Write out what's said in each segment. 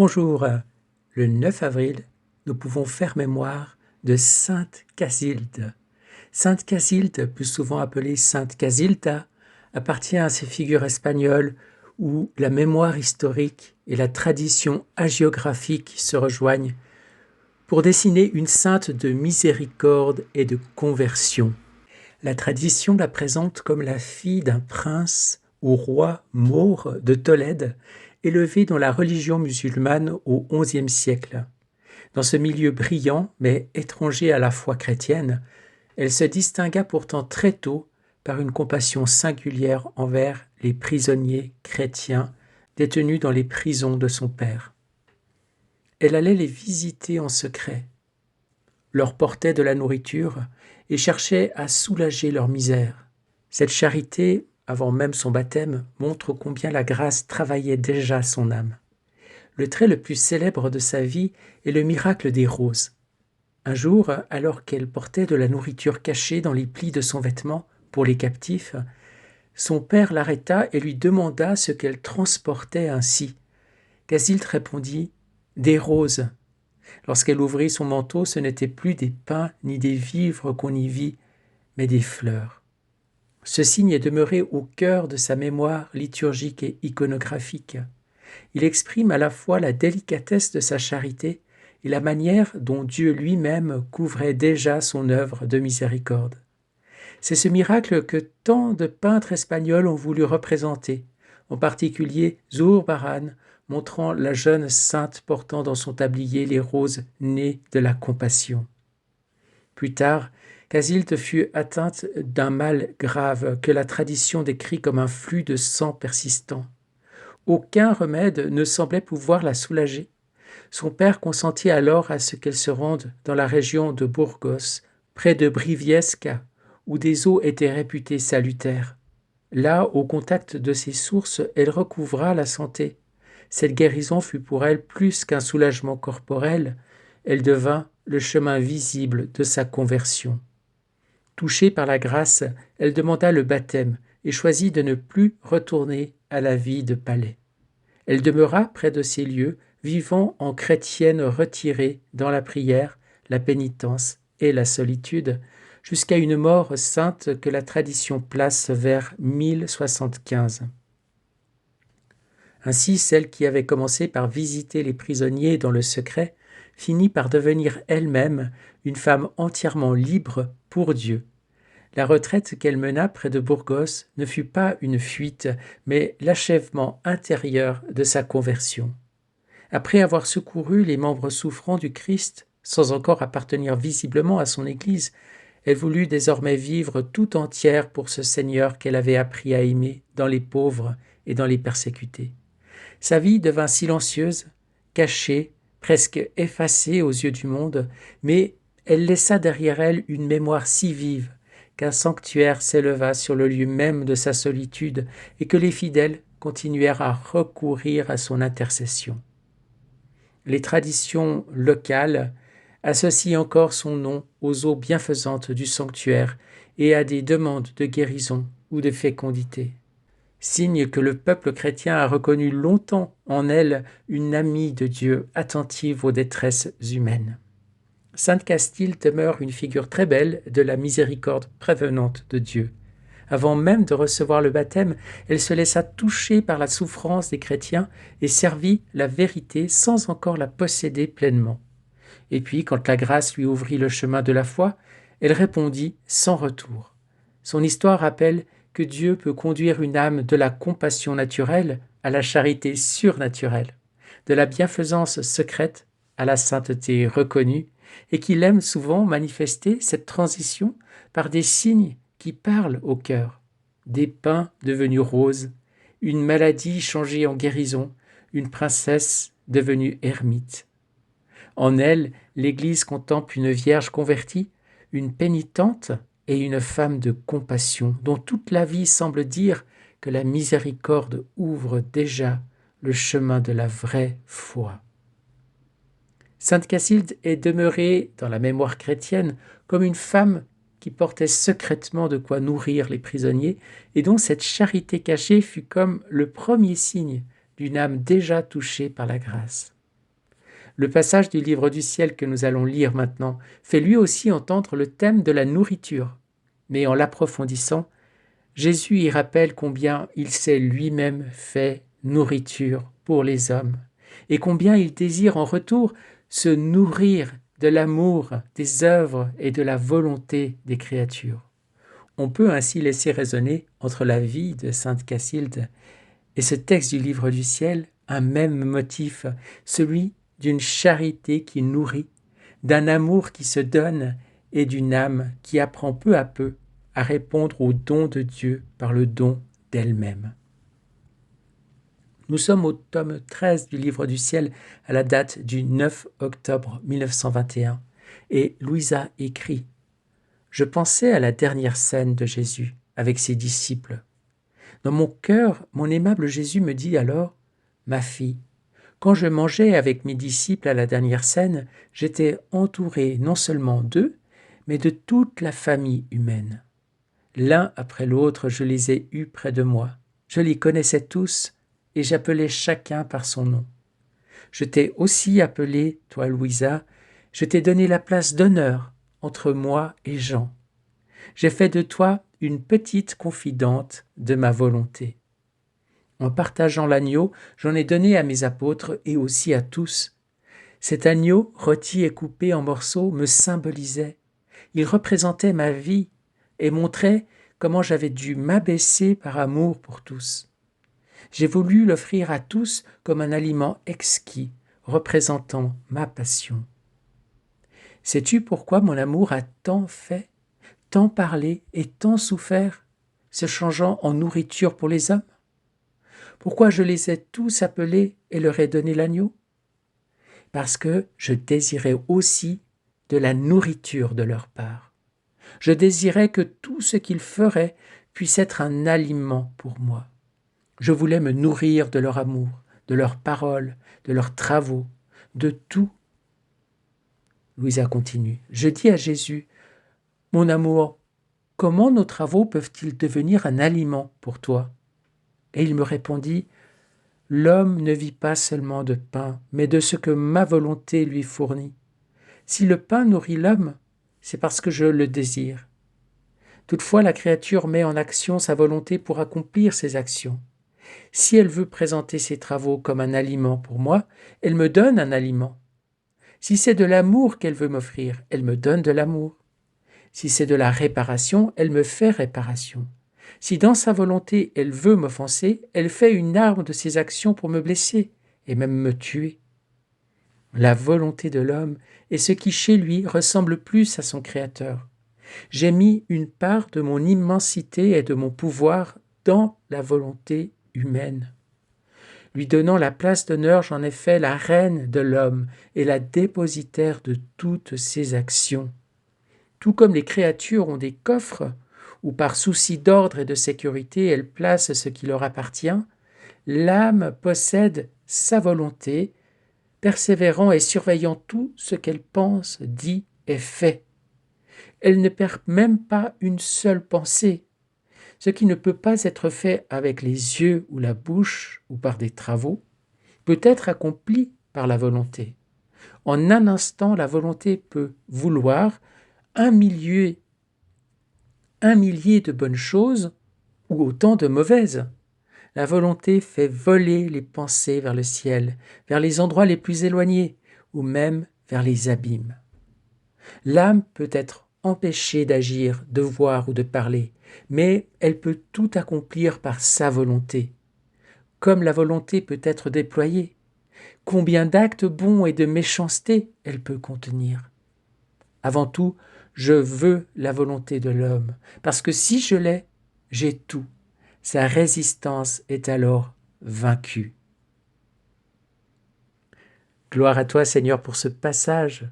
Bonjour, le 9 avril, nous pouvons faire mémoire de Sainte Casilde. Sainte Casilde, plus souvent appelée Sainte Casilda, appartient à ces figures espagnoles où la mémoire historique et la tradition hagiographique se rejoignent pour dessiner une sainte de miséricorde et de conversion. La tradition la présente comme la fille d'un prince ou roi maure de Tolède, élevée dans la religion musulmane au XIe siècle. Dans ce milieu brillant, mais étranger à la foi chrétienne, elle se distingua pourtant très tôt par une compassion singulière envers les prisonniers chrétiens détenus dans les prisons de son père. Elle allait les visiter en secret, leur portait de la nourriture et cherchait à soulager leur misère. Cette charité, avant même son baptême, montre combien la grâce travaillait déjà son âme. Le trait le plus célèbre de sa vie est le miracle des roses. Un jour, alors qu'elle portait de la nourriture cachée dans les plis de son vêtement pour les captifs, son père l'arrêta et lui demanda ce qu'elle transportait ainsi. Casilde répondit « Des roses ». Lorsqu'elle ouvrit son manteau, ce n'était plus des pains ni des vivres qu'on y vit, mais des fleurs. Ce signe est demeuré au cœur de sa mémoire liturgique et iconographique. Il exprime à la fois la délicatesse de sa charité et la manière dont Dieu lui-même couvrait déjà son œuvre de miséricorde. C'est ce miracle que tant de peintres espagnols ont voulu représenter, en particulier Zurbarán, montrant la jeune sainte portant dans son tablier les roses nées de la compassion. Plus tard, Casilde fut atteinte d'un mal grave que la tradition décrit comme un flux de sang persistant. Aucun remède ne semblait pouvoir la soulager. Son père consentit alors à ce qu'elle se rende dans la région de Burgos, près de Briviesca, où des eaux étaient réputées salutaires. Là, au contact de ces sources, elle recouvra la santé. Cette guérison fut pour elle plus qu'un soulagement corporel, elle devint le chemin visible de sa conversion. Touchée par la grâce, elle demanda le baptême et choisit de ne plus retourner à la vie de palais. Elle demeura près de ces lieux, vivant en chrétienne retirée dans la prière, la pénitence et la solitude, jusqu'à une mort sainte que la tradition place vers 1075. Ainsi, celle qui avait commencé par visiter les prisonniers dans le secret finit par devenir elle-même une femme entièrement libre pour Dieu. La retraite qu'elle mena près de Burgos ne fut pas une fuite, mais l'achèvement intérieur de sa conversion. Après avoir secouru les membres souffrants du Christ, sans encore appartenir visiblement à son Église, elle voulut désormais vivre tout entière pour ce Seigneur qu'elle avait appris à aimer dans les pauvres et dans les persécutés. Sa vie devint silencieuse, cachée, presque effacée aux yeux du monde, mais elle laissa derrière elle une mémoire si vive qu'un sanctuaire s'éleva sur le lieu même de sa solitude et que les fidèles continuèrent à recourir à son intercession. Les traditions locales associent encore son nom aux eaux bienfaisantes du sanctuaire et à des demandes de guérison ou de fécondité. Signe que le peuple chrétien a reconnu longtemps en elle une amie de Dieu attentive aux détresses humaines. Sainte Castille demeure une figure très belle de la miséricorde prévenante de Dieu. Avant même de recevoir le baptême, elle se laissa toucher par la souffrance des chrétiens et servit la vérité sans encore la posséder pleinement. Et puis, quand la grâce lui ouvrit le chemin de la foi, elle répondit sans retour. Son histoire rappelle que Dieu peut conduire une âme de la compassion naturelle à la charité surnaturelle, de la bienfaisance secrète à la sainteté reconnue, et qu'il aime souvent manifester cette transition par des signes qui parlent au cœur. Des pins devenus roses, une maladie changée en guérison, une princesse devenue ermite. En elle, l'Église contemple une vierge convertie, une pénitente et une femme de compassion, dont toute la vie semble dire que la miséricorde ouvre déjà le chemin de la vraie foi. Sainte Casilde est demeurée dans la mémoire chrétienne comme une femme qui portait secrètement de quoi nourrir les prisonniers et dont cette charité cachée fut comme le premier signe d'une âme déjà touchée par la grâce. Le passage du livre du ciel que nous allons lire maintenant fait lui aussi entendre le thème de la nourriture. Mais en l'approfondissant, Jésus y rappelle combien il s'est lui-même fait nourriture pour les hommes et combien il désire en retour se nourrir de l'amour, des œuvres et de la volonté des créatures. On peut ainsi laisser résonner entre la vie de sainte Cacilde et ce texte du livre du ciel un même motif, celui d'une charité qui nourrit, d'un amour qui se donne et d'une âme qui apprend peu à peu à répondre au don de Dieu par le don d'elle-même. Nous sommes au tome 13 du livre du ciel à la date du 9 octobre 1921 et Louisa écrit « Je pensais à la dernière scène de Jésus avec ses disciples. Dans mon cœur, mon aimable Jésus me dit alors « Ma fille, quand je mangeais avec mes disciples à la dernière scène, j'étais entouré non seulement d'eux, mais de toute la famille humaine. L'un après l'autre, je les ai eus près de moi. Je les connaissais tous et j'appelais chacun par son nom. Je t'ai aussi appelé, toi Louisa, je t'ai donné la place d'honneur entre moi et Jean. J'ai fait de toi une petite confidente de ma volonté. En partageant l'agneau, j'en ai donné à mes apôtres et aussi à tous. Cet agneau, rôti et coupé en morceaux, me symbolisait. Il représentait ma vie et montrait comment j'avais dû m'abaisser par amour pour tous. J'ai voulu l'offrir à tous comme un aliment exquis, représentant ma passion. Sais-tu pourquoi mon amour a tant fait, tant parlé et tant souffert, se changeant en nourriture pour les hommes? Pourquoi je les ai tous appelés et leur ai donné l'agneau? Parce que je désirais aussi de la nourriture de leur part. Je désirais que tout ce qu'ils feraient puisse être un aliment pour moi. Je voulais me nourrir de leur amour, de leurs paroles, de leurs travaux, de tout. Louisa continue. Je dis à Jésus, « Mon amour, comment nos travaux peuvent-ils devenir un aliment pour toi ?» Et il me répondit, « L'homme ne vit pas seulement de pain, mais de ce que ma volonté lui fournit. Si le pain nourrit l'homme, c'est parce que je le désire. Toutefois, la créature met en action sa volonté pour accomplir ses actions. Si elle veut présenter ses travaux comme un aliment pour moi, elle me donne un aliment. Si c'est de l'amour qu'elle veut m'offrir, elle me donne de l'amour. Si c'est de la réparation, elle me fait réparation. Si dans sa volonté elle veut m'offenser, elle fait une arme de ses actions pour me blesser et même me tuer. La volonté de l'homme est ce qui chez lui ressemble plus à son Créateur. J'ai mis une part de mon immensité et de mon pouvoir dans la volonté humaine. Lui donnant la place d'honneur, j'en ai fait la reine de l'homme et la dépositaire de toutes ses actions. Tout comme les créatures ont des coffres, où par souci d'ordre et de sécurité, elles placent ce qui leur appartient, l'âme possède sa volonté, persévérant et surveillant tout ce qu'elle pense, dit et fait. Elle ne perd même pas une seule pensée. Ce qui ne peut pas être fait avec les yeux ou la bouche ou par des travaux, peut être accompli par la volonté. En un instant, la volonté peut vouloir un millier de bonnes choses ou autant de mauvaises. La volonté fait voler les pensées vers le ciel, vers les endroits les plus éloignés ou même vers les abîmes. L'âme peut être empêchée d'agir, de voir ou de parler, mais elle peut tout accomplir par sa volonté. Comme la volonté peut être déployée, combien d'actes bons et de méchanceté elle peut contenir. Avant tout, je veux la volonté de l'homme, parce que si je l'ai, j'ai tout. Sa résistance est alors vaincue. Gloire à toi, Seigneur, pour ce passage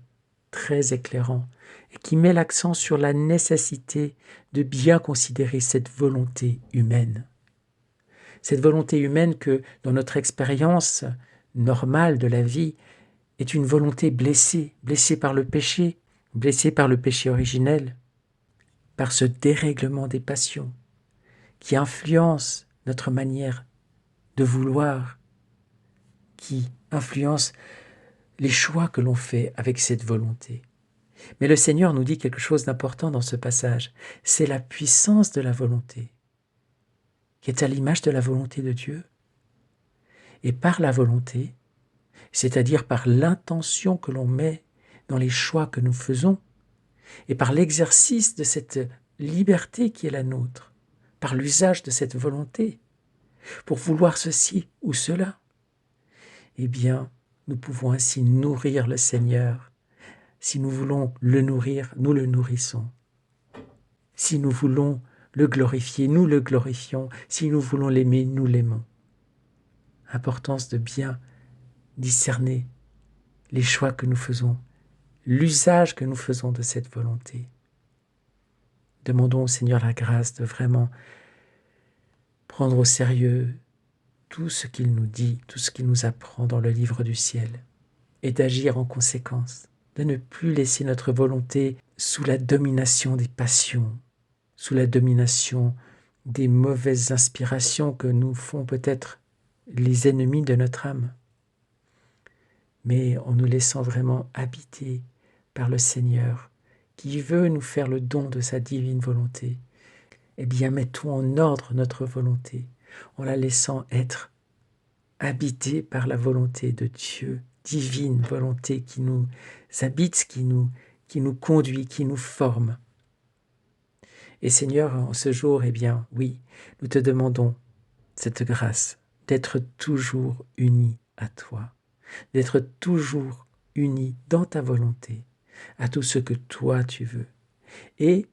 très éclairant et qui met l'accent sur la nécessité de bien considérer cette volonté humaine. Cette volonté humaine que, dans notre expérience normale de la vie, est une volonté blessée, blessée par le péché originel, par ce dérèglement des passions qui influence notre manière de vouloir, qui influence les choix que l'on fait avec cette volonté. Mais le Seigneur nous dit quelque chose d'important dans ce passage, c'est la puissance de la volonté, qui est à l'image de la volonté de Dieu. Et par la volonté, c'est-à-dire par l'intention que l'on met dans les choix que nous faisons, et par l'exercice de cette liberté qui est la nôtre, par l'usage de cette volonté, pour vouloir ceci ou cela, eh bien, nous pouvons ainsi nourrir le Seigneur. Si nous voulons le nourrir, nous le nourrissons. Si nous voulons le glorifier, nous le glorifions. Si nous voulons l'aimer, nous l'aimons. Importance de bien discerner les choix que nous faisons, l'usage que nous faisons de cette volonté. Demandons au Seigneur la grâce de vraiment prendre au sérieux tout ce qu'il nous dit, tout ce qu'il nous apprend dans le livre du ciel, et d'agir en conséquence, de ne plus laisser notre volonté sous la domination des passions, sous la domination des mauvaises inspirations que nous font peut-être les ennemis de notre âme, mais en nous laissant vraiment habiter par le Seigneur, qui veut nous faire le don de sa divine volonté. Eh bien, mettons en ordre notre volonté, en la laissant être habitée par la volonté de Dieu, divine volonté qui nous habite, qui nous conduit, qui nous forme. Et Seigneur, en ce jour, eh bien, oui, nous te demandons cette grâce d'être toujours unis à toi, d'être toujours unis dans ta volonté, à tout ce que toi tu veux. Et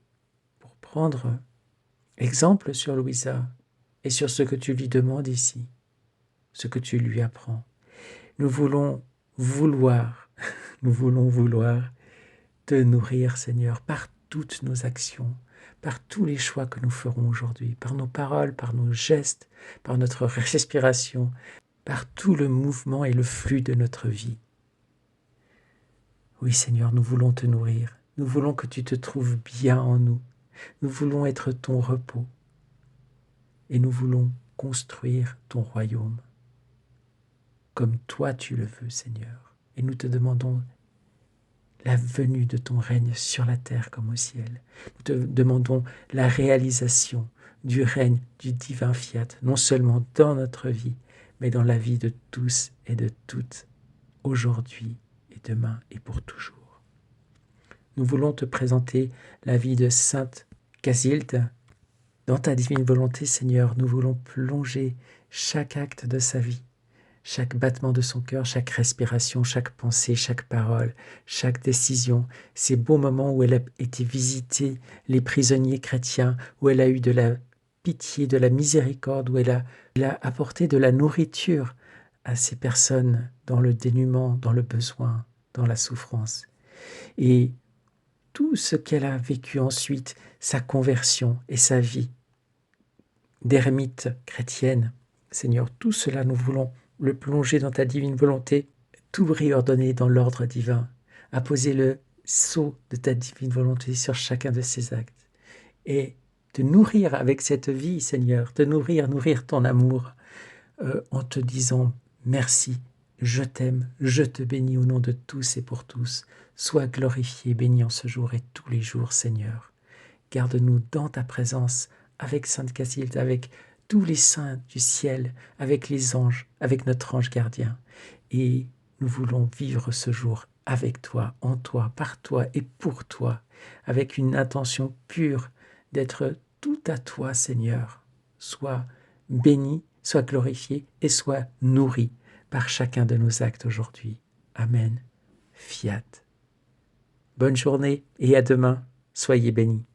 pour prendre exemple sur Louisa et sur ce que tu lui demandes ici, ce que tu lui apprends, nous voulons vouloir te nourrir, Seigneur, par toutes nos actions, par tous les choix que nous ferons aujourd'hui, par nos paroles, par nos gestes, par notre respiration, par tout le mouvement et le flux de notre vie. Oui, Seigneur, nous voulons te nourrir. Nous voulons que tu te trouves bien en nous. Nous voulons être ton repos. Et nous voulons construire ton royaume comme toi tu le veux, Seigneur. Et nous te demandons la venue de ton règne sur la terre comme au ciel. Nous te demandons la réalisation du règne du divin fiat, non seulement dans notre vie, mais dans la vie de tous et de toutes, aujourd'hui et demain et pour toujours. Nous voulons te présenter la vie de Sainte Casilde. Dans ta divine volonté, Seigneur, nous voulons plonger chaque acte de sa vie, chaque battement de son cœur, chaque respiration, chaque pensée, chaque parole, chaque décision, ces beaux moments où elle a été visiter les prisonniers chrétiens, où elle a eu de la pitié, de la miséricorde, où elle a apporté de la nourriture à ces personnes dans le dénuement, dans le besoin, dans la souffrance. Et tout ce qu'elle a vécu ensuite, sa conversion et sa vie d'ermite chrétienne, Seigneur, tout cela nous voulons le plonger dans ta divine volonté, tout réordonner dans l'ordre divin, à poser le sceau de ta divine volonté sur chacun de ces actes et te nourrir avec cette vie, Seigneur, te nourrir ton amour en te disant merci, je t'aime, je te bénis au nom de tous et pour tous. Sois glorifié, béni en ce jour et tous les jours, Seigneur. Garde-nous dans ta présence avec Sainte Casilde, avec tous les saints du ciel, avec les anges, avec notre ange gardien. Et nous voulons vivre ce jour avec toi, en toi, par toi et pour toi, avec une intention pure d'être tout à toi, Seigneur. Sois béni, sois glorifié et sois nourri par chacun de nos actes aujourd'hui. Amen. Fiat. Bonne journée et à demain. Soyez bénis.